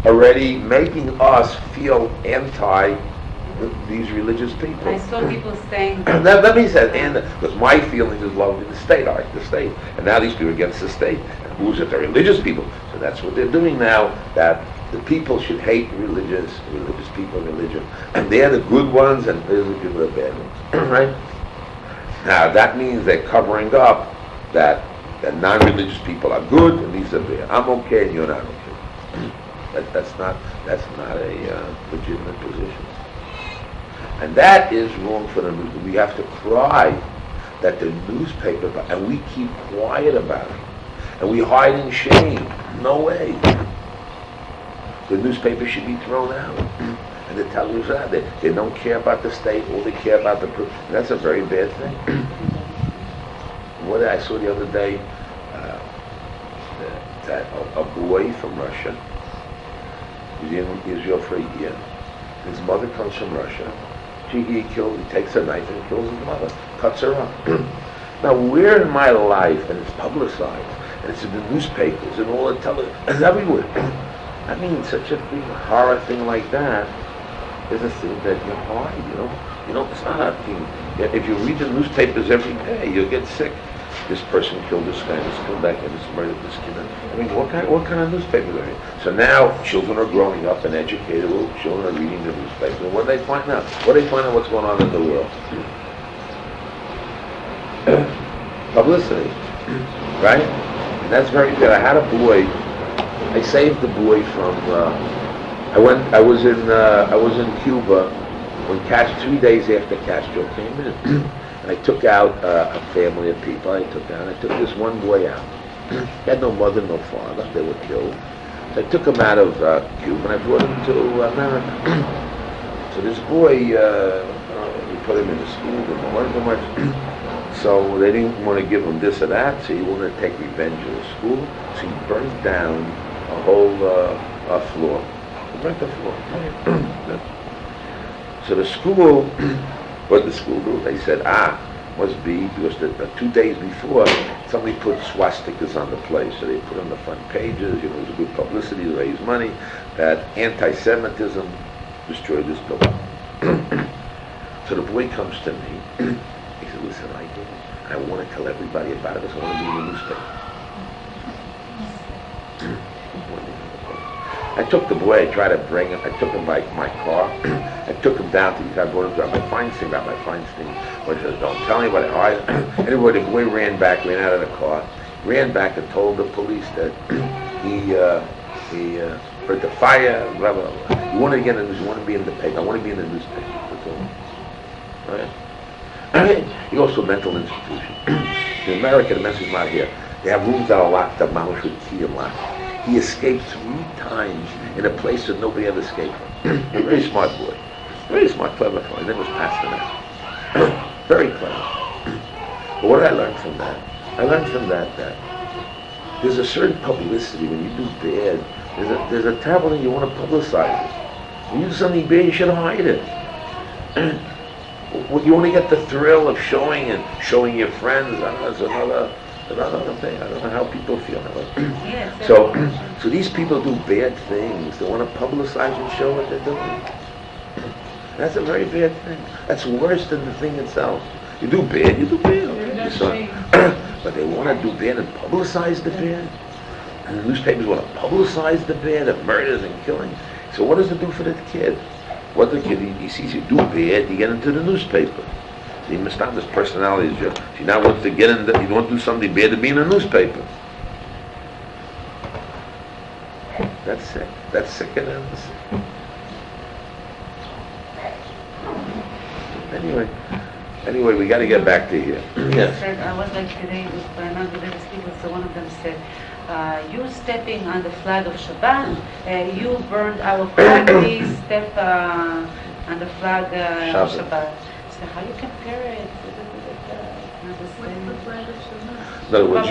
already making us feel anti these religious people. I saw people saying Let me say, and because my feeling is loving the state, I like the state, and now these people are against the state. And who's it? The religious people. So that's what they're doing now. That the people should hate religious people, religion, and they're the good ones, and they're the people are the bad ones, right? Now that means they're covering up that non-religious people are good and these are bad. I'm okay and you're not okay. That's not a legitimate position. And that is wrong for the news. We have to cry that the newspaper, and we keep quiet about it. And we hide in shame. No way. The newspaper should be thrown out. And the television out there. They don't care about the state, all they care about the proof. That's a very bad thing. What I saw the other day, that a boy from Russia, he's in Israel for a year. His mother comes from Russia. He takes a knife and kills his mother, cuts her up. Now, where in my life, and it's publicized, and it's in the newspapers, and all the television, and everywhere. I mean, such a big horror thing like that is a thing that you hide, You know, it's not a thing. If you read the newspapers every day, you'll get sick. This person killed this guy, this killed that guy, this murdered this kid. I mean, what kind of newspapers are here? So now children are growing up and educated. Well, children are reading the newspapers. And what do they find out? What do they find out what's going on in the world? Publicity, right? And that's very good. I had a boy. I saved the boy from. I was in Cuba when 3 days after Castro came in. I took out a family of people. I took this one boy out. He had no mother, no father. They were killed. So I took him out of Cuba and I brought him to America. So this boy, we put him in the school. Didn't learn so much. So they didn't want to give him this or that. So he wanted to take revenge in the school. So he burned down a whole floor. He burnt the floor. So the school. What did the school do? They said, must be, because 2 days before, somebody put swastikas on the place, so they put on the front pages, it was a good publicity to raise money, that anti-Semitism destroyed this building. So the boy comes to me, he said, listen, I want to tell everybody about it, I want to be in the newspaper. I took the boy, I tried to bring him, I took him by my car, I took him down to, I brought him to Rabbi Feinstein, but he says, don't tell anybody. Anyway, the boy ran out of the car, ran back and told the police that he put the fire, blah, blah, blah. You want to get in the news, you want to be in the paper, I want to be in the newspaper, that's all. Right? He goes to a mental institution. In America, the message is not here. They have rooms that are locked up, Mamash with key and locked. He escaped 3 times in a place that nobody ever escaped from. A very smart boy. Very smart, clever boy. His name was Pasternak. Very clever. But what did I learn from that? I learned from that there's a certain publicity when you do bad. There's a terrible thing, you want to publicize it. When you do something bad, you should hide it. You want to get the thrill of showing your friends. That's another thing. I don't know how people feel. Yes, So these people do bad things. They want to publicize and show what they're doing. That's a very bad thing. That's worse than the thing itself. You do bad. But they want to do bad and publicize the bad. And the newspapers want to publicize the bad, the murders and killing. So what does it do for the kid? What the kid, he sees you do bad, you get into the newspaper. He must have this personality. He now wants to get in. He wants to do something bad to be in a newspaper. That's sick. That's sick and sick. Anyway, we got to get back to here. Yes. I was like today with another Rebbe speaker, so one of them said, "You stepping on the flag of Shabbat. You burned our flag. Please step on the flag of Shabbat." So how you compare it? In other words,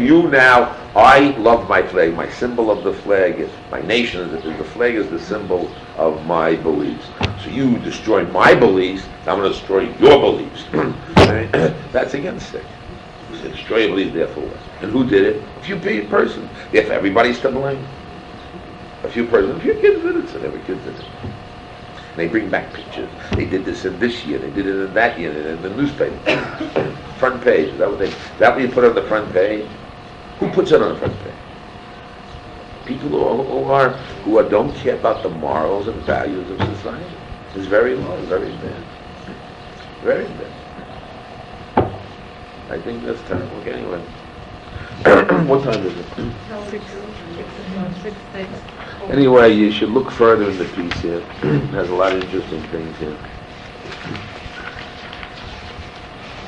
you now. I love my flag. My symbol of the flag is my nation. Is the flag is the symbol of my beliefs. So you destroy my beliefs. I'm going to destroy your beliefs. That's against it. Destroyably, therefore was. And who did it? A few persons. If everybody's to blame. A few persons, a few kids did it, so every kid did it. And they bring back pictures. They did this in this year, they did it in that year, in the newspaper. Front page, is that what you put on the front page? Who puts it on the front page? People who don't care about the morals and values of society. It's very low, very bad. Very bad. I think that's terrible. Okay, anyway. What time is it? 6. Anyway, you should look further in the piece here. It has a lot of interesting things here.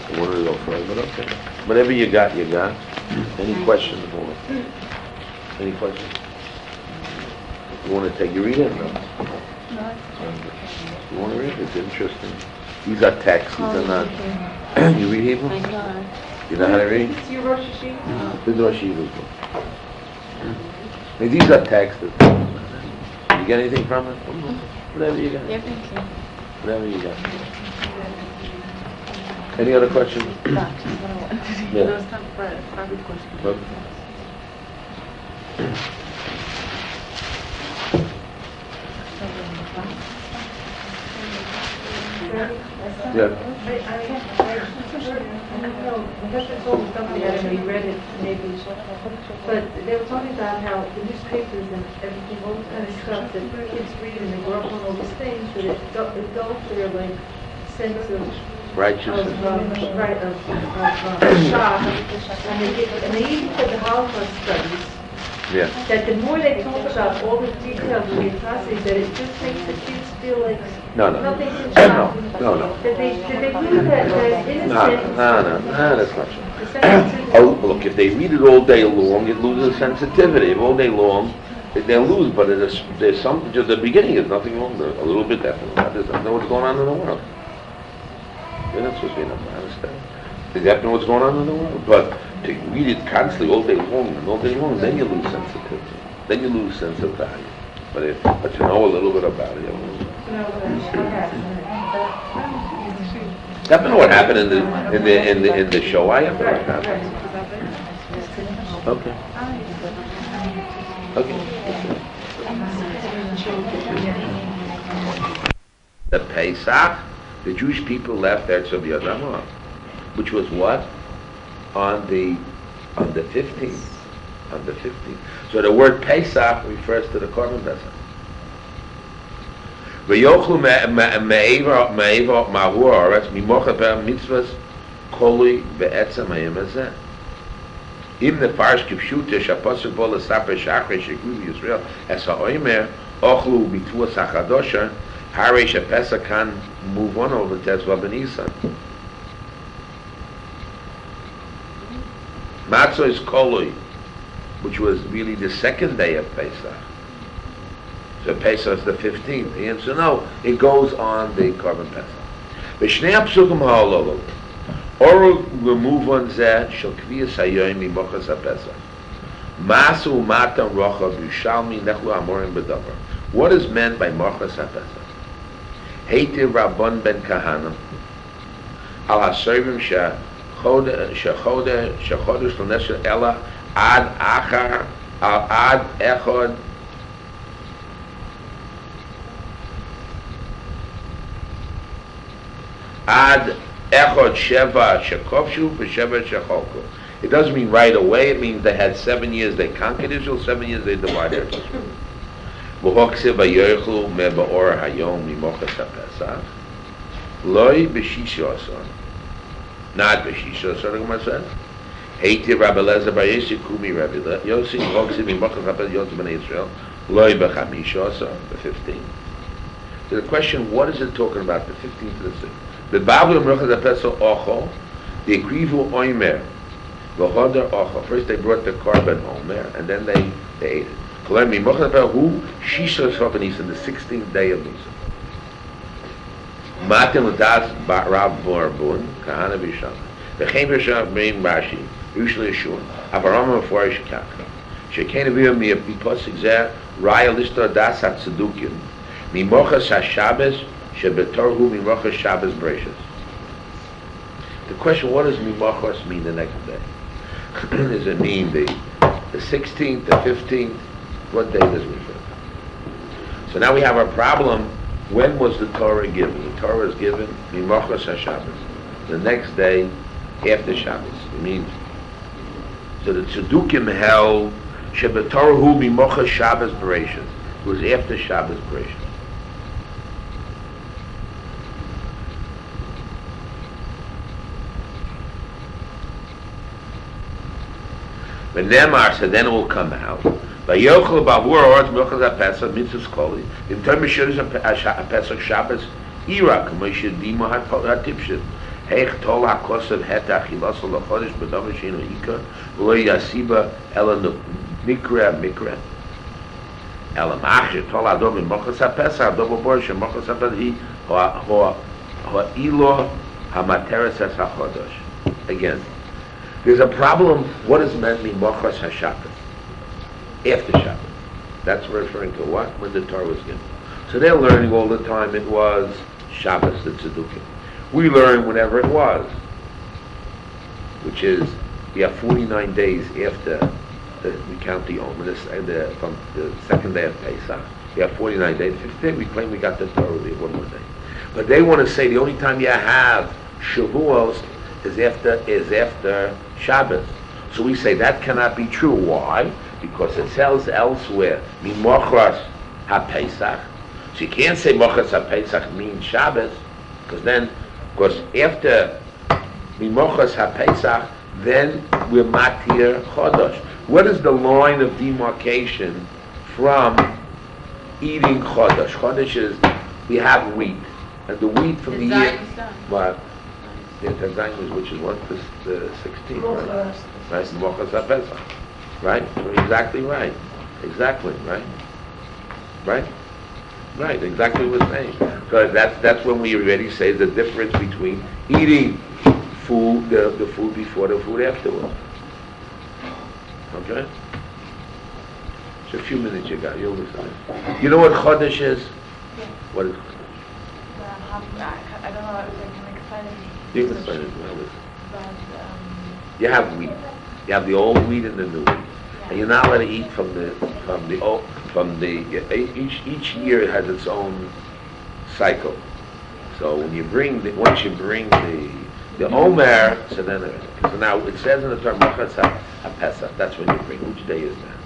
I wanted to go further, but okay. Whatever you got, you got. Any questions more? Any questions? You want to take your read it? No. You want to read it? It's interesting. These are texts. These are not. You read Hebrew? You know how to read? This is your Rosh Hashanah? This is Rosh Hashanah. These are texts. You get anything from it? Whatever you got. Yeah, thank you. Whatever you got. Any other questions? Yeah. There's some private questions. Okay. Yeah. My husband told me something, I don't know, you read it maybe, but they were talking about how the newspapers and everything, all this kind of stuff that kids read and they grow up on all these things, that it dulls their like sense of Righteousness. shock, and they even said the Holocaust studies, Yeah. that the more they talk about all the details of the atrocities, that it just makes the kids feel like No. nothing can No. shock. No. That they lose that innocence. No, that's not true. The sensitivity. Oh, look, if they read it all day long, it loses sensitivity. If all day long, they'll lose, but there's something, just the beginning is nothing wrong. A little bit definitely. There's nothing what's going on in the world. They're not supposed to be enough to understand. They have to know what's going on in the world. But to read it constantly all day long, then you lose sensitivity. Then you lose sense of value. But to know a little bit about it, I have to know what happened in the show. I have to know what happened. Okay. The Pesach, the Jewish people left Eretz Yisrael, which was what? On the 15th. On the 15th. So the word Pesach refers to the Korban Pesach. V'yochlu me'eva ma'hu ha'aretz mimocha per mitzvahs kolui be'etzem hayom hazeh. Im nefarish kipshuta shapasuk bo l'saper shachrei shekru Yisrael es ha'omer ochlu b'tuas ha'chadosha harei shepesach can move on over Tezva b'Nisan. Matzah is kolui, which was really the second day of Pesach. So Pesach is the 15th. The answer, no, it goes on the Korban Pesach. V'shnei ha'psukim ha'ololu, oru remuvan zeh shel kviyas hayoyim mimochas ha'Pesach. Masu matan rocha b'Yushalmi nechlu amorim b'davar. What is meant by mochas ha'Pesach? Heitiv Rabban ben Kahana al ha'sovim shechodesh l'nesher ela ad achar ad echod ad echod sheva shekovshu v'sheva shecholku. It doesn't mean right away. It means they had 7 years they conquered Israel, 7 years they divided Israel. V'hokse v'yochlu me ba'or hayom mimochas ha'Pesach loy b'shisha asar. Not b'shisha asar, the Gemara says. Heiti Rabbi Lezer bar Yossi Kumi Rabbi Yossi Vokse mimochas ha'Pesach Yossi b'nei Israel loy b'chamisha asar, the 15th. So the question, what is it talking about, the 15th to the 6th? The Bible Mimochas ha'Pesach Ocho, the Ekrivu Oimer, v'hodar Ocho. First they brought the Korban Omer, and then they ate it. Kolem Mimochas ha'Pesach Hu Shisha Asar b'Nisan, the 16th day of Nisan. Matin l'das Rav Barbun Kahana b'Yisham. V'chein b'Yisham b'Yin Rashi usually Yeshua. Avaram Meforish Kach. Shekein aviyah mipasik zeh Raya Lishta Das HaTzedukim. Mimochas HaShabbos shebetorhu mimochas Shabbos Breishis. The question, what does Mimachos mean the next day? Does it mean the 16th, the 15th? What day does it refer to? So now we have our problem. When was the Torah given? The Torah is given Mimachos HaShabbos. The next day after Shabbos. It means, so the Tzedukim held Shebetorahu Mimachos Shabbos Bereshit. It was after Shabbos Bereshit. But Nemar, so then it will come out. Vayochel Bavur Oretz Milchas HaPesach Mitzvahs Koli. In terms of HaPesach Shabbos, Ira, K'moshe Dima HaTipshit. Heich Tol HaKosav Het Achilas L'Chodesh B'Dam Shenu Ika V'lo Yasiba Ela Mikra Ela Machir Tol Adom Milchas HaPesach Adom Bor Shemachas HaPesach Ha'ilo HaMateres Es HaChodesh. Again, there's a problem. What does meant Mimachos HaShabbos? After Shabbos. That's referring to what? When the Torah was given. So they're learning all the time it was Shabbos, the Tzedukim. We learn whenever it was, which is, we have 49 days after we count the Omer, from the second day of Pesach. We have 49 days. The 5th day we claim we got the Torah, we have one more day. But they want to say the only time you have Shavuos is after Shabbos. So we say that cannot be true. Why? Because it says elsewhere, Mimachos HaPesach. So you can't say Machos HaPesach means Shabbos, because then, of course, after Mimachos HaPesach, then we're Matir Chodosh. What is the line of demarcation from eating Chodosh? Chodosh is, we have wheat, and the wheat from the year. What? The Tziyon is, which is what, the 16th, right? Right, Mimachos HaPesach. Right? Exactly right. Exactly, right? Right? Right, exactly what we're saying. So that's when we already say the difference between eating food, the food before the food afterwards. Okay? It's a few minutes you got, you'll listen. You know what Chodesh is? Yeah. What is Chodesh? I don't know if I can explain it. You can explain it, well, listen. But, You have wheat. You have the old wheat and the new wheat. And you're not allowed to eat from each year has its own cycle. So when you once you bring the Omer, so then so now it says in the term Machos HaPesach. That's when you bring. Which day is that?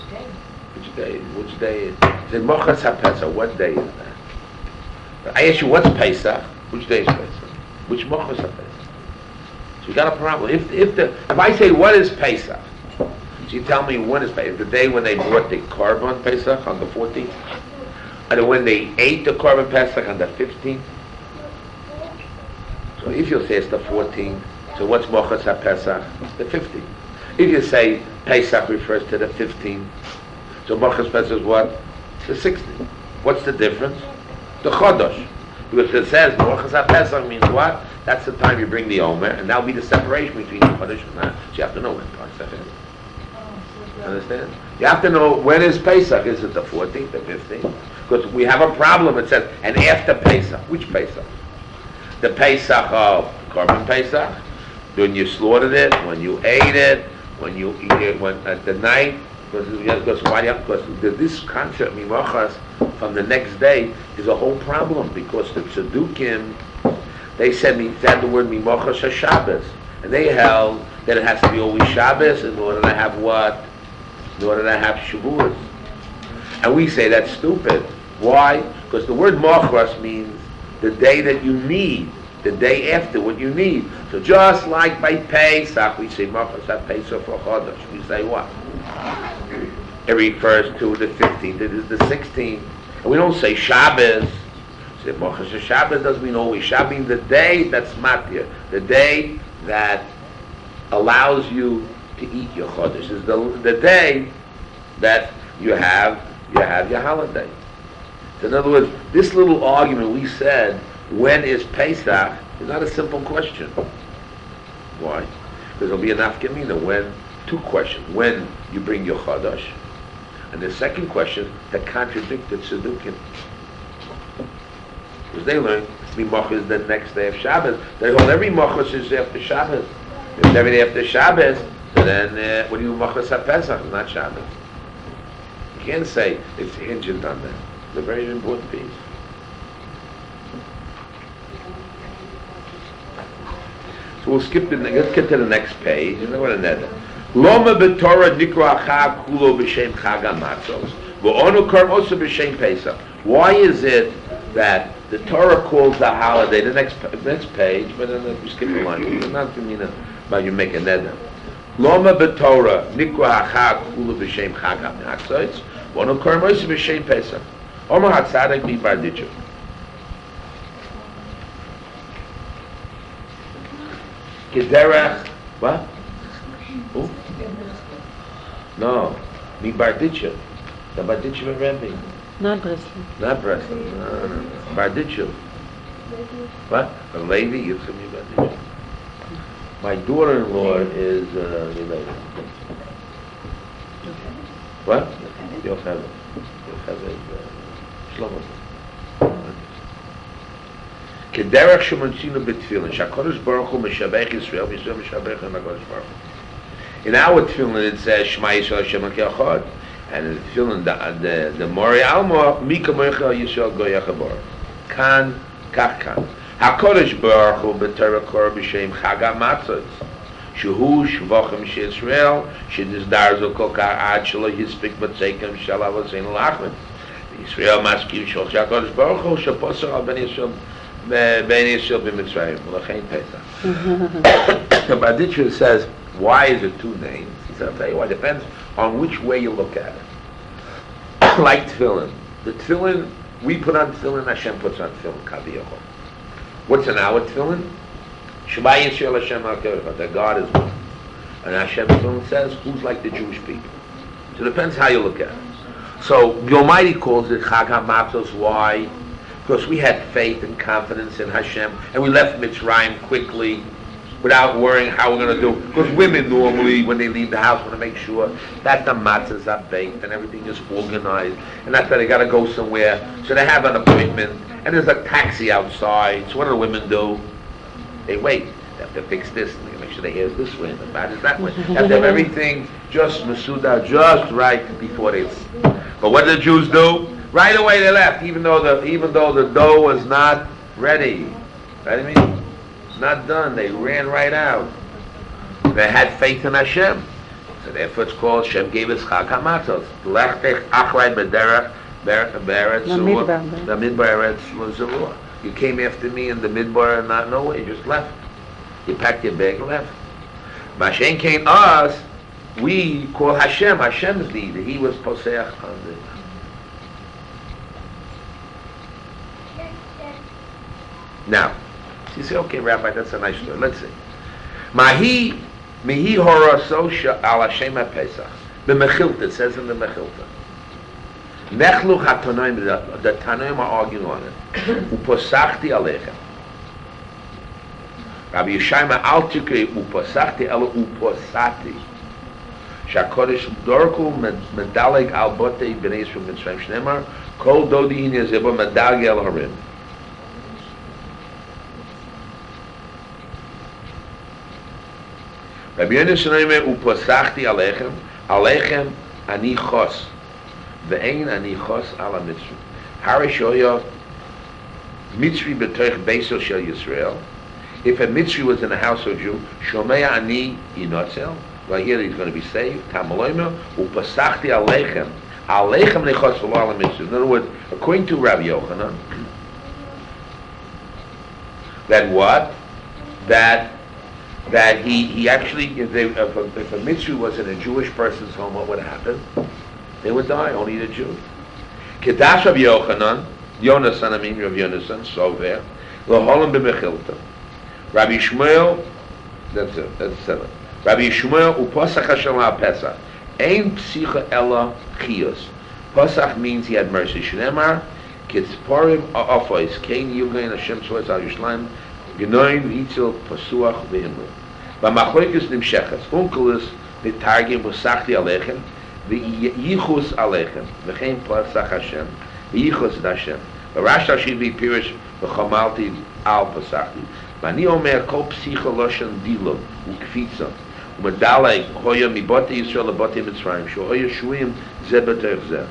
which day? Which day? Which day is? It says Machos HaPesach. What day is that? I ask you, what's Pesach? Which day is Pesach? Which Machos HaPesach? So we got a problem. If I say what is Pesach, so you tell me when is Pesach? The day when they brought the Korban Pesach on the 14th, and when they ate the Korban Pesach on the 15th. So if you say it's the 14th, so what's Machos HaPesach? The 15th. If you say Pesach refers to the 15th, so Machos Pesach is what? The 16th. What's the difference? The Chodosh. Because it says Machos HaPesach means what? That's the time you bring the Omer, and that'll be the separation between the Chodesh and that. So you have to know when Pesach is. Understand? You have to know when is Pesach. Is it the 14th, the 15th? Because we have a problem. It says, and after Pesach. Which Pesach? The Pesach of Korban Pesach, when you slaughtered it, when you ate it, when you eat it, when at the night. Because this concept, Mimachos, from the next day is a whole problem, because the Tzedukim, they said the word Mimachos HaShabbos, and they held that it has to be always Shabbos in order to have what? In order to have Shavuos. And we say that's stupid. Why? Because the word Machos means the day that you need, the day after what you need. So just like by Pesach, we say Machos HaPesach for Chodesh. We say what? It refers to the 15th. It is the 16th. And we don't say Shabbos. Say Machos HaShabbos doesn't mean always Shabbos. Means the day that's Matir, the day that allows you to eat your Chodesh. Is the day that you have your holiday. So in other words, this little argument we said, when is Pesach, is not a simple question. Why? Because there'll be an nafkamina when, two questions. When you bring your Chodesh, and the second question that contradict the Tzedukim. Because they learn Mimachas the next day of Shabbos. They hold every Machas is after Shabbos. If it's every day after Shabbos, so then what do you Machas HaPesach? It's not Shabbos. You can't say it's hinged on that. It's a very important piece. So we'll skip let's get to the next page. You know what another. Loma b'Torah nikra chag kulo b'shem chag hamatzos. V'onu karm also b'shem Pesach. Why is it that the Torah calls the holiday, the next page, but then we skip the line. It's not to mean about you make a neder. Loma b'Torah nikra chag kulo b'shem chag hamatzos. V'onu karm also b'shem Pesach. Omer hatzadik mi barditchu. Kederach, what? Who? No, mi Barditchu. The Barditchu and Rabbi. Not Breslin. Not Breslin. No. Barditchu. What? A Levi, you say mi Barditchu. My daughter-in-law is related. What? You'll have it. Shlomo. Kederach shemontzinu b'tefillin, shakadosh baruch hu meshabech Yisrael, Yisrael meshabech HaKadosh Baruch Hu. In our tefillin it says Shema Yisrael Hashem Echad, and in the tefillin the Mori Alma Mika Moicha Yisrael Goy Yachabar. Kan kach kan. HaKadosh Baruch Hu b'Torah Kor b'Shem Chag HaMatzos. Shehu shvachim sheYisrael shedizdar zo kol kach ad shelo yispik b'tzeikim shel avoseinu lachmin. Yisrael maskim shol HaKadosh Baruch Hu sheposar al ben Yisrael Ben Yisrael b'Mitzrayim, L'chein Pesach. The Barditcher says, why is it two names? He said, I'll tell you why. It depends on which way you look at it. Like tefillin. The tefillin, we put on tefillin, Hashem puts on tefillin, Kaviyachol. What's in our tefillin? Shema Yisrael Hashem HaKadosh, that God is one. And Hashem tefillin says, who's like the Jewish people? So it depends how you look at it. So the Almighty calls it Chag HaMatzos. Why? Because we had faith and confidence in Hashem, and we left Mitzrayim quickly, without worrying how we're going to do. Because women normally, when they leave the house, want to make sure that the matzahs are baked and everything is organized, and that's that they got to go somewhere. So they have an appointment, and there's a taxi outside. So what do the women do? They wait. They have to fix this, and they make sure the hair is this way and the bat is that way. They have to have everything just masuda, just right before they. But what did the Jews do? Right away they left, even though the dough was not ready. Right? I mean, it's not done. They ran right out. They had faith in Hashem, so therefore it's called Hashem gave us Chag HaMatzos. Lechtech achrei b'derech beretz zerua. The midbar eretz was zerua. You came after me in the midbar and not nowhere. You just left. You packed your bag and left. Mashen came us. We call Hashem. Hashem's leader. He was poseach on the. Now, you say, okay, Rabbi, that's a nice story. Let's see. Mahi horaso al Hashem HaPesach. B'mechilta, it says in the Mechilta. Nechluch HaTanoim, the Tanoim are arguing on it. Uposachti alechem. Rabbi Yeshayma al tikri uposachti elo uposati. Shakodesh dorku medaleg al botei b'nei Yisrael Mitzrayim shnemar kol dodi hin yazebo medaleg el harim. Rabbi Yeshayma uposachti alechem ani chos ve'ein ani chos ala mitzri. Harishoya mitzri b'toich beisel shel Yisrael. If a mitzri was in a house of Jew, shomea ani yinotzel. Well, here he's going to be saved. Tamaloyma upasachti alechem nechos v'lo ala mitzri. In other words, according to Rabbi Yochanan, that what? That he actually, if a mitzri was in a Jewish person's home, what would happen? They would die, only the Jews. Kedash Rabbi Yochanan, Yonasan, Rabbi Yonasan, Sover, L'holam b'mechilta. Rabbi Shmuel, that's it, that's 7. Rabbi Shmuel, upasach Hashem ha'pesach. Ein psicha ela chiyos. Pasach means he had mercy. Shnemar, kitzporim ha'afos, kein yugain Hashem tzvois al Yerushalayim, genoin v'itzel pasuach v'himlu. V'machloikis nimshechas, unkelis v'targim v'sachti alechem, v'yichus alechem, v'chein pasach Hashem, v'yichus Hashem. ורש תשיבי פירש וחמלתי על פסחתי. ואני אומר כל פסיכו לושן דילו וקפיצה ומדלג הויה מבוטי ישראל לבוטי מצרים שהויה שבויים זה בדרך זה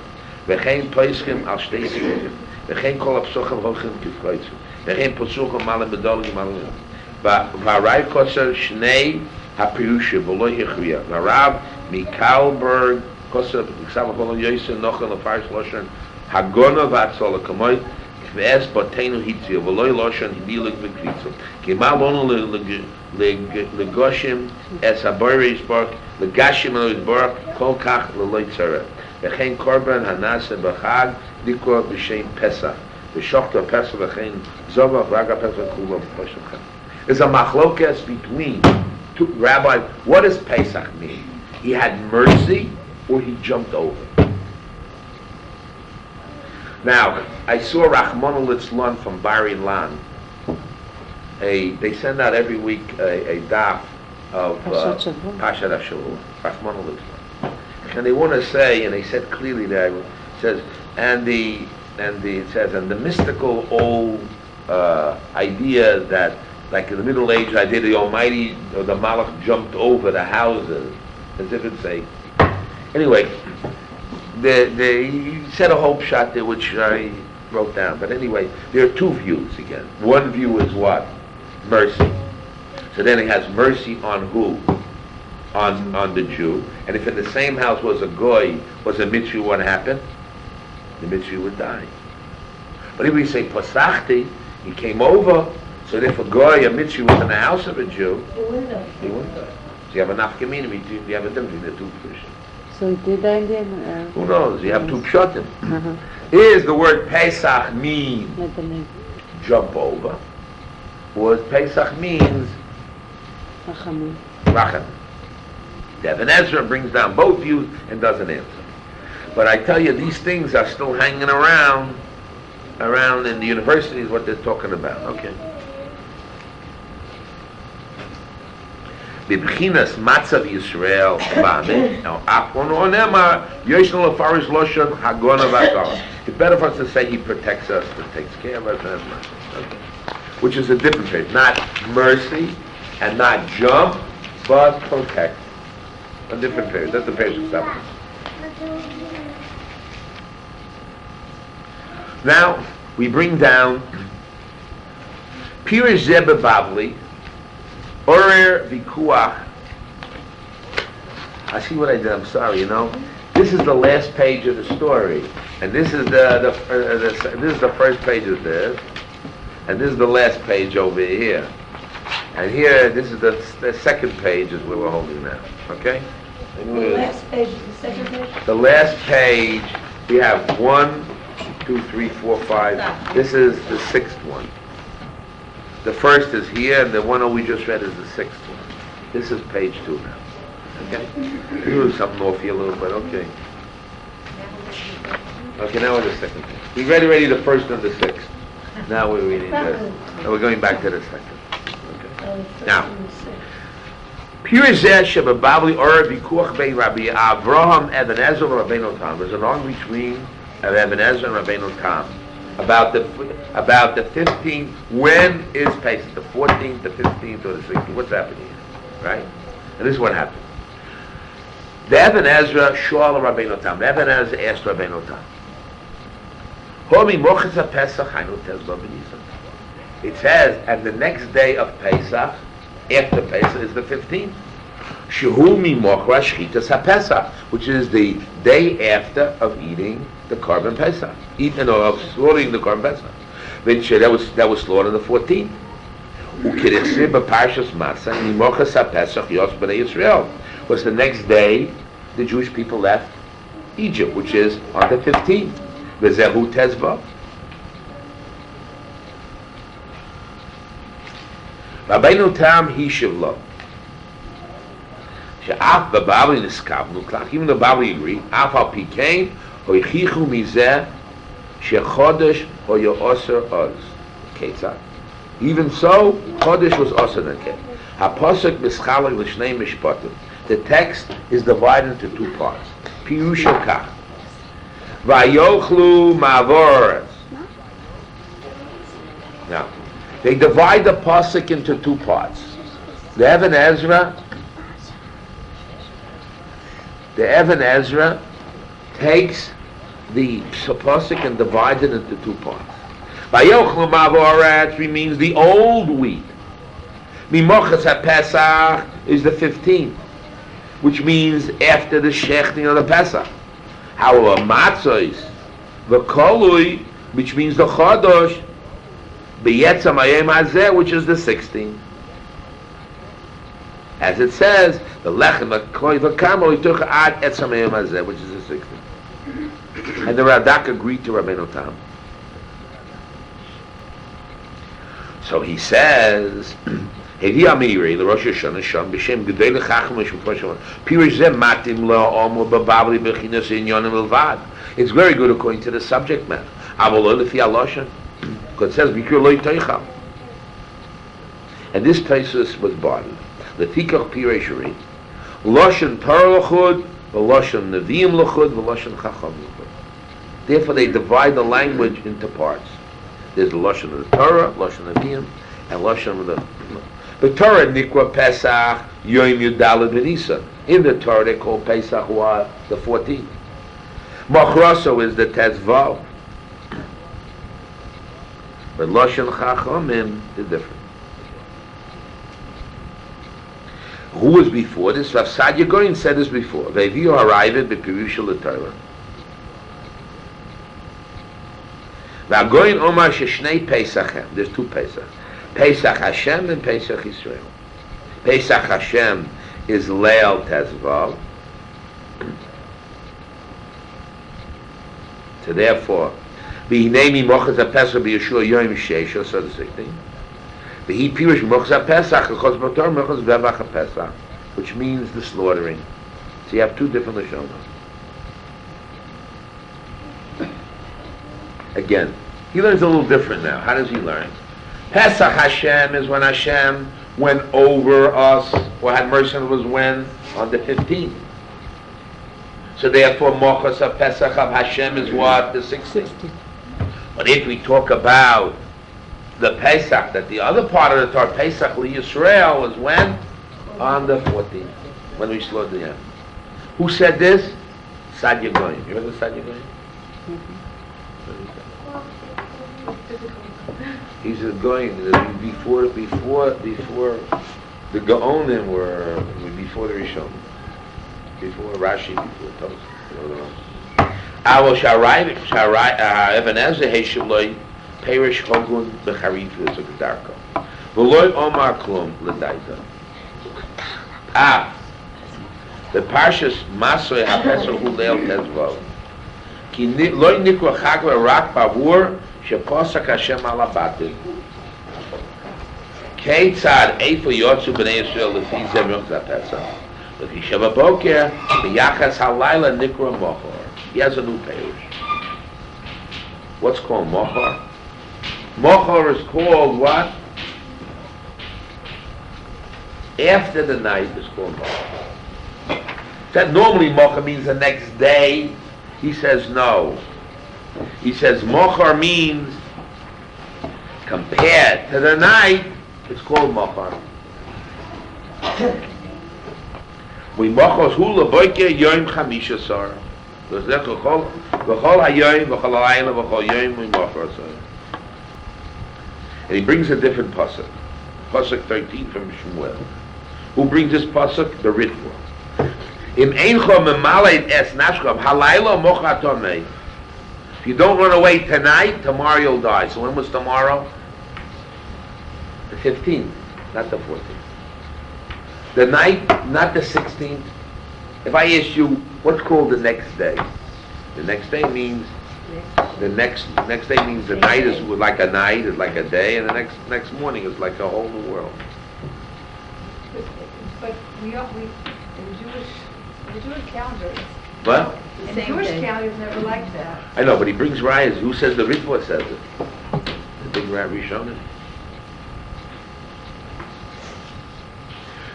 וכן פסחים על שתי סוגים וכן כל הפסוחים הולכים כפרצים וכן פסוחים מעלה מדולגים מעלה והרב כוסר שני הפירושים ולא הכריע והרב מקלברג כוסר בכסף החולון יויסר נוכל לפרש לושן הגונה והצולה כמוי ואס בותינו הציע ולא לושן דילג וקריצה כי מה לנו לגושים אס הבורי יסבורך לגשים אלו יסבורך כל כך ללא יצרה וכן קורבן הנעשה בחג לקרוא בשם פסח ושוחט הפסח וכן זובח ורק הפסח כולו פשטכם. There's a machlokas between two, Rabbi, what does Pesach mean? He had mercy or he jumped over? Now, I saw Rachmana Litzlan from Bari Lan. They send out every week a daf of Pashat HaShavua, Rachmana Litzlan. And they want to say, and they said clearly there, it says, and the mystical old idea that, like in the Middle Ages, I did the Almighty, or the Malach jumped over the houses, as if it's a. Anyway, they said a whole shot there, which I wrote down. But anyway, there are two views again. One view is what? Mercy. So then he has mercy on who? On the Jew. And if in the same house was a goy, was a mitzvah, what happened? The mitzvah would die. But if we say pasachti, he came over, so if a goy, a mitzvah was in the house of a Jew, he wouldn't die. So you have a nafkamina, you have a difference between the two positions. So he did that in the end? Who knows? You have two pshatim. Is the word Pesach mean jump over? Or Pesach means Rachamim. The Ibn Ezra brings down both views and doesn't answer. But I tell you, these things are still hanging around in the universities, what they're talking about. Okay. Bibchinas matzav Yisrael b'ameh. Now, akonu onema yoshnu lefarish loshon hagona v'akol. It's better for us to say He protects us, that takes care of us, and that's mercy. Okay. Which is a different page, not mercy and not jump, but protect. A different page. That's the page of stuff. Now we bring down Pirish Zebah Bavli. Orer Vikuach. I see what I did. I'm sorry. This is the last page of the story, and this is this is the first page of this, and this is the last page over here, and here this is the second page is where we're holding now. Okay. The last page is the second page? The last page. We have 1, 2, 3, 4, 5. This is the sixth one. The first is here, and the one that we just read is the sixth one. This is page 2 now. Okay? There was something off here a little bit. Okay. Okay, now we're the second page. We read already the first and the sixth. Now we're reading this. Now we're going back to the second. Okay. Now, Pirizeh Shebababli Or Vikuach Bein Rabbi Avraham Eben Ezra and Rabbeinu Tam. There's an argument between Eben Ezra and Rabbeinu Tam. About the 15th, when is Pesach? The 14th, the 15th, or the 16th? What's happening here? Right? And this is what happened. The Eben Ezra Shual Rabbeinu Tam. The Eben Ezra asked Rabbeinu Tam. Homi Mochitza Pesach Hainu Tezba B'Nisan. It says, and the next day of Pesach, after Pesach, is the 15th. Shehu Mimochra Shchitas HaPesach, which is the day after of eating the Korban Pesach, of slaughtering the Korban Pesach. That was slaughtered on the 14th. Ukirichsir b'Parshas Masa Mimochas HaPesach Yos B'nei Yisrael was the next day the Jewish people left Egypt, which is on the 15th. V'zehu Tezva. Rabbeinu Tam Hishiv Lo. She'af b'Babli niskavnu klach. Even the Babli agree. Af al pikein hoichichu mizeh shechodesh hoyo oser oz. Ketzah. Even so, chodesh was oser again. Haposek mischalek l'shnei mishpatim. The text is divided into two parts. Pirusha kach. Vayochlu ma'avoretz. Now, they divide the pasuk into two parts. The Even Ezra takes the pasuk and divides it into two parts. Vayochlu ma'avoretz means the old wheat. Mimochas HaPesach is the 15th, which means after the shechting of the Pesach. However, matzos, the kolui, which means the chodosh, beyetzam hayom hazeh, which is the 16th. As it says, the lechem, the koi, the kamol, he took ad etzam hayom hazeh, which is the 16th. And the Radak agreed to Rabbeinu Tam. So he says, Hevi Amiri, the Rosh Hashanah, Sham, B'Shem, Gedei L'Chacham, Mishum Pasham, Pirish Zeh Matim La'omu B'Bavli B'Chinas Inyonim L'Vad. It's very good according to the subject matter. Avolo L'Fi Aloshan, because it says, B'Kur Loi Teicham. And this Taisus was barred. L'Tikach Pirish Ri, Loshan Torah L'Chud, V'Loshan Nevi'im L'Chud, V'Loshan Chacham L'Chud. Therefore they divide the language into parts. There's the Loshan of the Torah, Loshan of Nevi'im, and Loshan of the Torah, Nikwa Pesach, Yom Yudalad B'Nisan. In the Torah they call Pesach the 14th. Machroso is the Tezvav. But Loshan Chachamim is different. Who was before this? Rav Sadia Gorin said this before. Ve'viu harayvet b'pirush l'Torah. Now going Omar Sheshnei Pesachem, there's two Pesach. Pesach Hashem and Pesach Yisrael. Pesach Hashem is Leil Tezvav. So therefore, V'hinei Mochaz HaPesach B'Yeshua Yom Sheisha, so the 16th. V'hi Pirush Mochaz HaPesach, Chos Motor Mochaz Vevach HaPesach, which means the slaughtering. So you have two different Lashonos. Again, he learns a little different now. How does he learn? Pesach Hashem is when Hashem went over us, or had mercy on us when? On the 15th. So therefore, Mochas of Pesach of Hashem is what? The 16th. But if we talk about the Pesach, that the other part of the Torah, Pesach Yisrael, was when? On the 14th, when we slaughtered the animal. Who said this? Sadia Goyim. You remember Sadia Goyim? He said going before the Gaonim were before the Rishonim, before Rashi, before Tosfos. Avo Sharai Even Ezra Heishloi Perish Hogun Becharif Zukadarko. V'loi Omar Klum L'Daita. The Parshas Masoi HaPesach Hu Leil Tezvav. Ki Loi Nikra Chagva Rak Bavur Sheposak Hashem Alabatim. Keitzad Eifu Yotzu B'nei Yisrael L'fi Zemruch Zapesach. L'fi Sheva Boker B'yachas Halayla Nikra Mochor. He has a new parish. What's called Mochor? Mochor is called what? After the night is called Mochor. That normally Mochor means the next day. He says no. He says Mochor means compared to the night, it's called Mochor. We Mochor's hula boike yom chamisha sar. And he brings a different pasuk. Pasuk 13 from Shmuel. Who brings this pasuk? The Ritva. If you don't run away tonight, tomorrow you'll die. So when was tomorrow? The 15th, not the 14th. The night, not the 16th. If I ask you, what's called the next day? The next day means the next day means the night is like a night, is like a day, and the next morning is like a whole new world. But in the Jewish calendar, What? the Jewish calendar is never like that. I know, but he brings rayas. Who says the Ritva says it? The big Rishonim.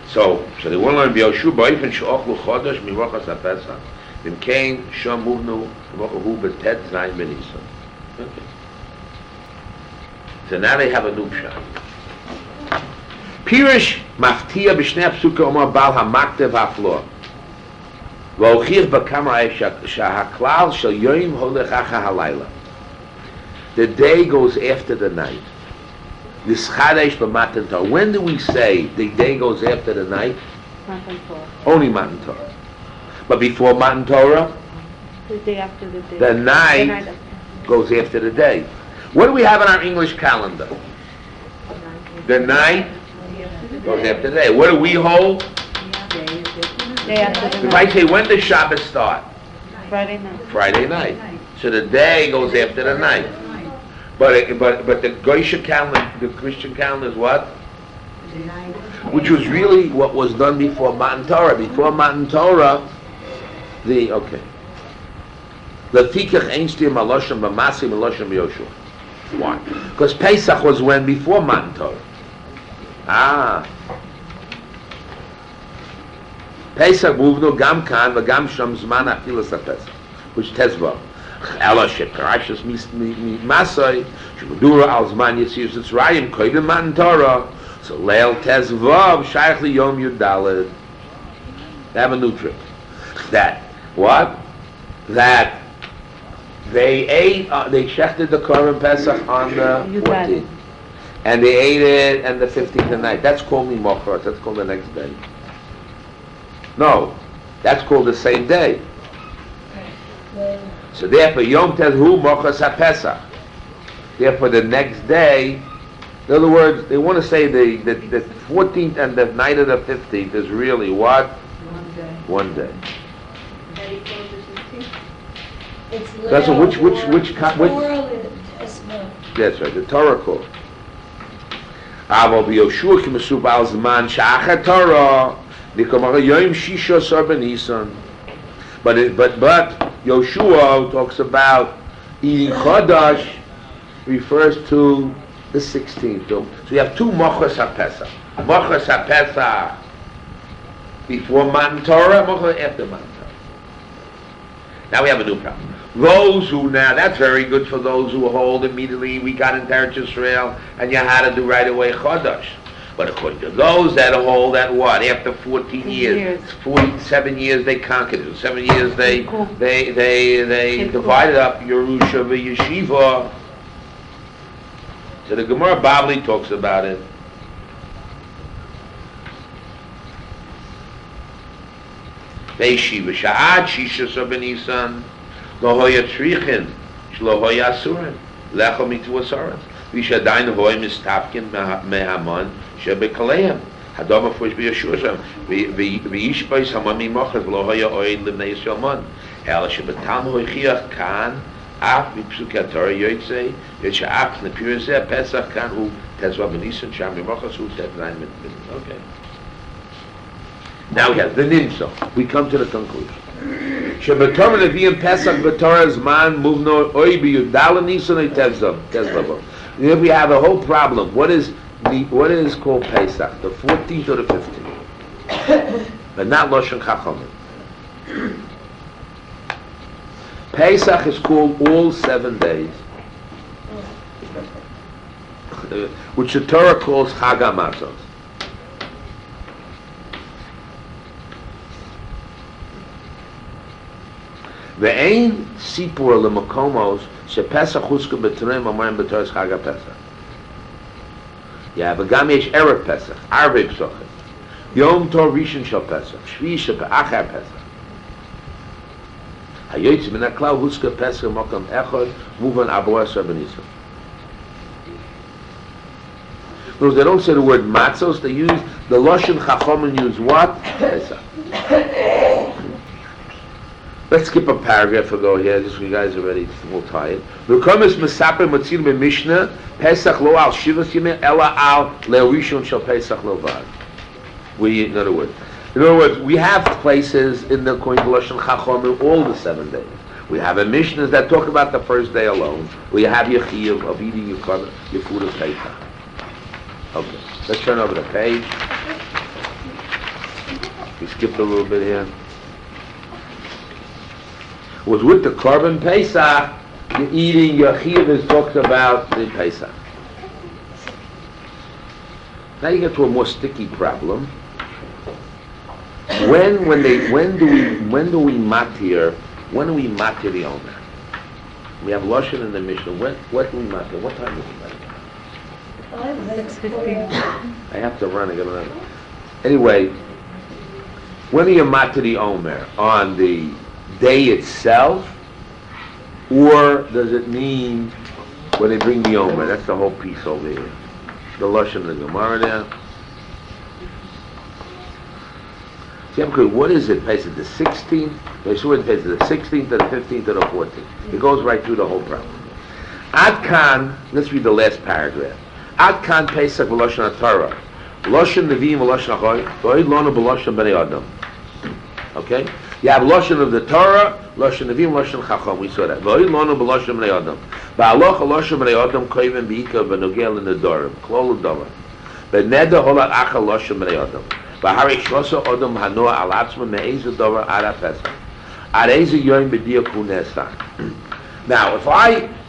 So they want to learn B'Yoshu Ba'ifin She'ochlu Chodesh Mirochas HaPesach V'mkein Shom Muvnu V'ochu B'Tet Zayin B'Nisan. So now they have a new pshat. Pirish maftia b'shnei psuka omar bal hamaktev haflo. V'ochich b'kamra shahaklal shel yoyim holech acha halayla. The day goes after the night. Nischadesh b'matan Torah. When do we say the day goes after the night? Matan Torah. Only Matan Torah. But before Matan Torah, The day after the day. the night goes after the day. What do we have in our English calendar? The night goes after the day. What do we hold? Day after the If I night. say, when does Shabbos start? Friday night. Friday night. So the day goes after the night. But the Goyish calendar, the Christian calendar is what? Which was really what was done before Matan Torah. Before Matan Torah, okay. Lefikach ein stir maloshem b'masi maloshem Yoshua. Why? Because Pesach was when before Matan Torah. Pesach muvnu gam kan v'gam sham zman afilas haPesach, which tezva. Ela shekarashas masay shemudura al zman yitzir zitzrayim koydem Matan Torah. So leil tezvav shaykh liyom yudaled. They have a new trick. That what? That they ate. They shechted the korban Pesach on the 14th, and they ate it on the 15th at night. That's called Mimochros. That's called the next day. No, that's called the same day. So therefore, Yom Tezhu Mochos HaPesach. Therefore, the next day. In other words, they want to say the 14th and the night of the 15th is really what? One day. That's which that's right, the Torah call. Avo b'Yoshua ki mesubal zman sha'achat Torah nikomar yom shisha sar b'Nisan. But Yoshua talks about eating Chodesh refers to the 16th. So you have two Mochos HaPesach. Mochos HaPesach before Matan Torah, Mochos after Matan Torah. Now we have a new problem. Those who now, that's very good for those who hold immediately, we got into Eretz Yisrael, and you had to do right away Chodesh. But according to those that hold that what? After 14 years, 47 years they conquered it. 7 years they divided up Yerusha and Yeshiva. So the Gemara Babli talks about it. Yeshiva sha'ad shisha so b'Nisan lo hoya tzrichin shlo hoya asurin lecho mitu asaras v'shadayin hoy mistafkin mehamon shebekaleim hadom afush b'Yeshua sam v'yishbais hamon mimochas lo hoya oid l'bnei Yisrael mon hela shebetam hoy chiach kan af mipsukat Torah yotzei yotsha'af nepirizeh Pesach kan hu tezva b'Nisan sham mimochas hu tezvayin mit. Okay. Now we have the Nimsa. We come to the conclusion. Shebetom leviyim Pesach v'Torah zman muvno oy b'Yudal Nisan tezvav. Here we have a whole problem. What is called Pesach? The 14th or the 15th? But not Loshen Chachamim. Pesach is called all 7 days, which the Torah calls Chag HaMatzos. Ve'ein sipur lemakomos shePesach huska b'Torah amayim b'Torah Chag HaPesach. Yeah, v'gam yesh erev Pesach, Arvei Pesachim, Yom Tov Rishon shel Pesach, Shvi she'achar Pesach. Hayotzi min haklal huska Pesach mokom echad muvan abo asar b'Nisan. Because they don't say the word matzos, they use the Loshen Chachamim use what? Pesach. Let's skip a paragraph ago here, just so you guys are ready, we'll tie it. V'komis mesaper motzin b'Mishnah, Pesach lo al shivas yimei, ela al le'rishon shel Pesach lo vad. In other words, we have places in the Kohen Lashon Chacham all the 7 days. We have a Mishnah that talk about the first day alone. We have your chiyuv of eating your food of Pesach. Okay, let's turn over the page. We skipped a little bit here. Was with the korban Pesach, you're eating your chiyuv is talks about the Pesach. Now you get to a more sticky problem. When do we matir the owner? We have Lashon in the Mishnah. What do we matir? What time is it? 6:15. I have to run. I gotta run. Anyway, when do you matir the Omer? On the day itself, or does it mean when they bring the Omer? That's the whole piece over here. The Lashon of the Gemara there. See, I'm good. What is it? Pesach the 16th? The Shiur Pesach the 16th, or the 15th, or the 14th? It goes right through the whole problem. Ad kan, let's read the last paragraph. Ad kan Pesach v'Lashon HaTorah. Lashon Nevi'im v'Lashon HaChoy. V'oid lonu b'Lashon Bnei Adam. Okay? You have Lashon of the Torah, Lashon Nevi'im, Lashon Chacham. We saw that. V'oid lonu b'Lashon Bnei Adam. Ba'alocha Lashon Bnei Adam koivim b'ika v'nogel in the Dorim. Klol l'Dorim. B'neda holat acha Lashon Bnei Adam. B'harei shlosa Adam hanoa al atzma me'ezu dover ara Pesach. Areizu yoyim b'diya kunesa. Now, if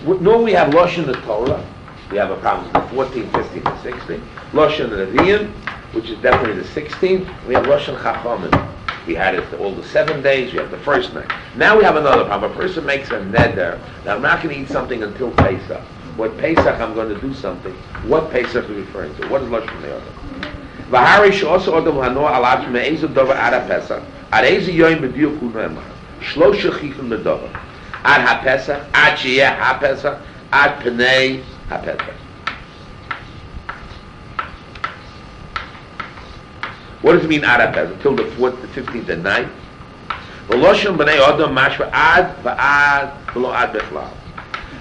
normally we have Lashon the Torah, we have a problem with the 14th, 15th, and 16th. Lashon Nevi'im, which is definitely the 16th. We have Lashon Chachamim. We had it all the 7 days. We have the first night. Now we have another problem. A person makes a neder. Now I'm not going to eat something until Pesach. What Pesach I'm going to do something. What Pesach are we referring to? What is Lashon Nevi'im? V'harish also Adam hanoa al atzma me'ezu dover ara Pesach. Areizu yoyim b'diya kunesa. Shlosha chichim ledover. Ad ha-Pesach, ad sheyeh ha-Pesach, ad pnei ha-Pesach. What does it mean ad ha-Pesach? Until the 4th, the 15th at night? V'loshon b'nei Adam mashva ad v'ad v'lo ad bechlal.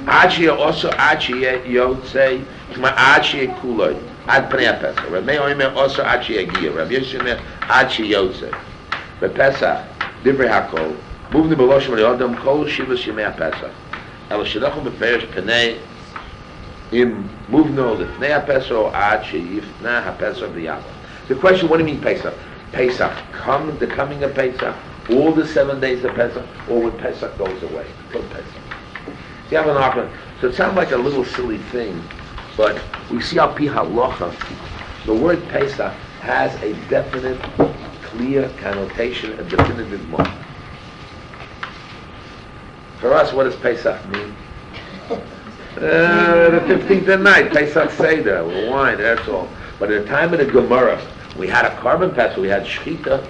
Ad sheyeh also ad sheyeh yotzei k'ma ad sheyeh kuloi ad pnei ha-Pesach. Rabbi Omer also ad sheyeh giyah. Rabbi Yeshua ad sheyeh yotzei. V'Pesach divrei hakol. Moving the Beloshim of the Adam, Kol Shivas Yemei HaPesach. El Shedachim B'Perish Pnei Im Movno L'Pnei HaPesach Ad Sheyifna HaPesach B'Yavah. The question, what do you mean Pesach? Pesach, the coming of Pesach, all the 7 days of Pesach, or when Pesach goes away? From Pesach. So you have an argument. So it sounds like a little silly thing, but we see how Pi Halacha, the word Pesach has a definite, clear connotation, a definitive mark. For us, what does Pesach mean? The 15th at night, Pesach Seder, wine, that's all. But at the time of the Gemara, we had a carbon Pesach, we had Shechita,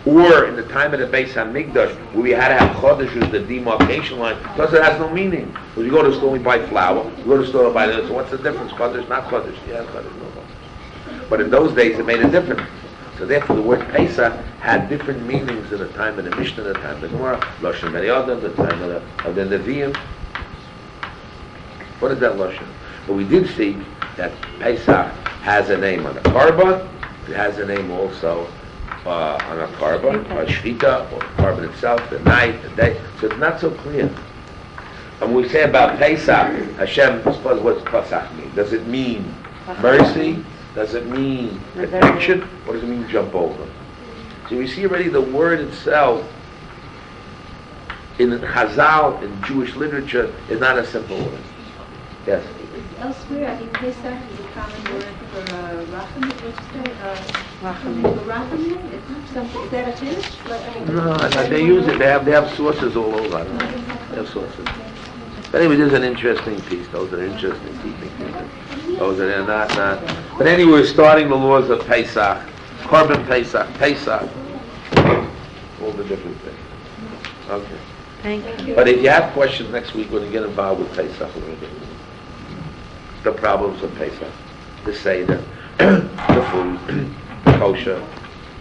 or in the time of the Beis HaMikdash, where we had to have Chodesh, which is the demarcation line, because it has no meaning. When you go to the store, we buy flour. You go to the store, to buy this. So what's the difference? Chodesh, not Chodesh. Yeah, Chodesh, no Chodesh. But in those days, it made a difference. So therefore, the word Pesach had different meanings in the time of the Mishnah, the time of the Gemara, Lashon Bnei Adam, the time of the Nevi'im. What is that Lashon? But we did see that Pesach has a name on the Karba. It has a name also on a Karba, or Shechita, or the Karban itself, the night, the day. So it's not so clear. And when we say about Pesach, Hashem, what's Pesach mean? Does it mean mercy? Does it mean protection? What does it mean jump over? So we see already the word itself in Chazal, in Jewish literature, is not a simple word. Yes? Elsewhere, I think Pesach is a common word for Rachamim, what you say? Rachamim? Is that a Jewish? No, they use it. They have sources all over. They have sources. But anyway, this is an interesting piece. Those are interesting teaching things. Those are not. But anyway, we're starting the laws of Pesach, Korban Pesach, all the different things. Okay. Thank you. But if you have questions next week, we're going to get involved with Pesach a little bit. The problems of Pesach, the Seder, the food, the kosher,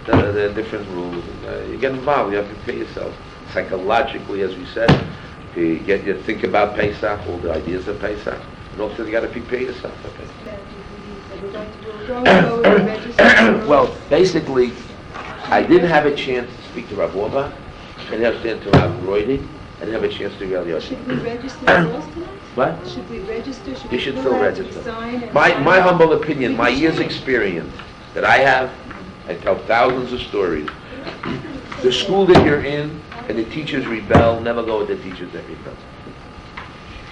the different rules. You get involved. You have to prepare yourself psychologically, as we said. You think about Pesach, all the ideas of Pesach, and also you got to prepare yourself for Pesach. Well, basically, I didn't have a chance to speak to Rav Orba. I didn't have a chance to Rav Roydy. I didn't have a chance to Rabbi Yossi. Should we register ourselves tonight? What? Should we register? You should still register. My humble opinion, my year's experience that I have, I tell thousands of stories. The school that you're in and the teachers rebel, never go with the teachers that rebel.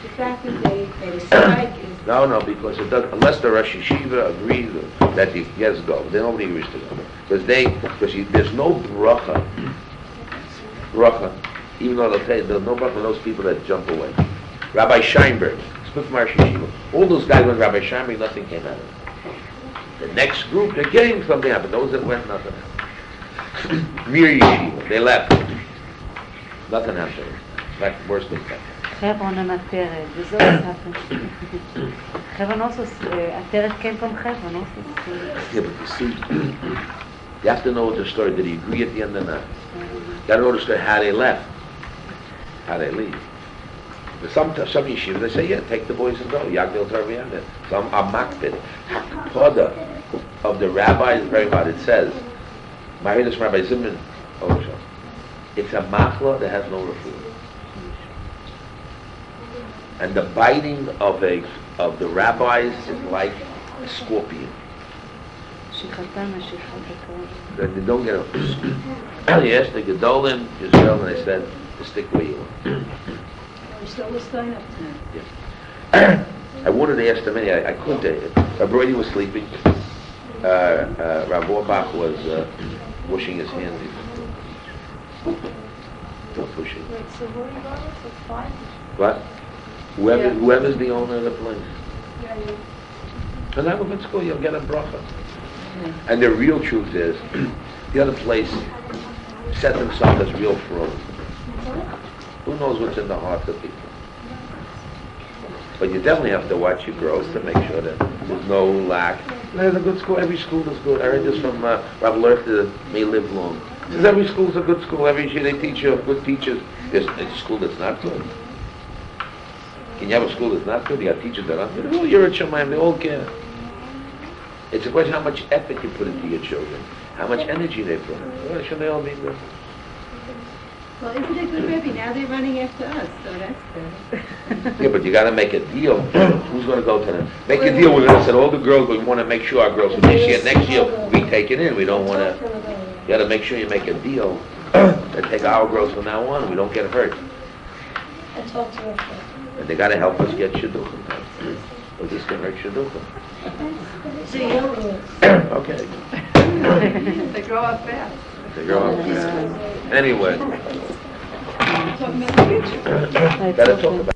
The fact that they strike is No, because it doesn't, unless the Rosh Yeshiva agrees that you yes go. Then nobody agrees to go. Because there's no bracha, even though they'll tell you, there's no bracha for those people that jump away. Rabbi Scheinberg, split from Rosh Yeshiva. All those guys went Rabbi Scheinberg, nothing came out of it. The next group, they're getting something out, but those that went, nothing happened. Mir Yeshiva, they left. Nothing happened. In fact, worse than that. Hebron and Ateret, this always happens. Hebron also, Ateret came from Hebron also. Yeah, but you see, you have to know the story. Did he agree at the end or not? You got to know the story, how they left, how they leave. But some yeshivas, they say, yeah, take the boys and go. Yagdil Tarviyana. Some are makbid. Hakpada of the rabbi is very hard. It says, I heard this from Rabbi Zimmerman, it's a machla that has no refuah. And the biting of the rabbis is like a scorpion. Then they don't get a... Yes, the Gedolim, Israel, and they said, to stick where you are. We still was staying up Yeah. I wanted to ask them anyway, I couldn't. Brody was sleeping. Rav Orbach was washing his hands. Pushing. Wait, so who are you going with? It's fine? What? Whoever's the owner of the place. Yeah, you... And that would school, you'll get a bracha. And the real truth is, the other place set themselves as real fraud. Who knows what's in the hearts of people? But you definitely have to watch your growth to make sure that there's no lack. There's a good school. Every school is good. I heard this from Rav Lerth, may live long. Because every school's a good school. Every year they teach you good teachers. There's a school that's not good. Can you have a school that's not good? You have teachers that aren't good. Oh, you're a Shemaim. They all care. It's a question how much effort you put into your children, how much energy they put in. Well, should they all be good? Well, isn't it good, Rabbi? Now they're running after us, so that's good. Yeah, but you got to make a deal. Who's going to go to them? Make a deal with us. Said all the girls. We want to make sure our girls from this year, next year, we take it in. We don't want to. You got to make sure you make a deal and take our girls from now on. We don't get hurt. I talked to her first. And they got to help us get shidduchim. Or this can hurt shidduchim. Okay. They grow up fast. They grow up fast. Anyway. Talking about the future. Got to talk about.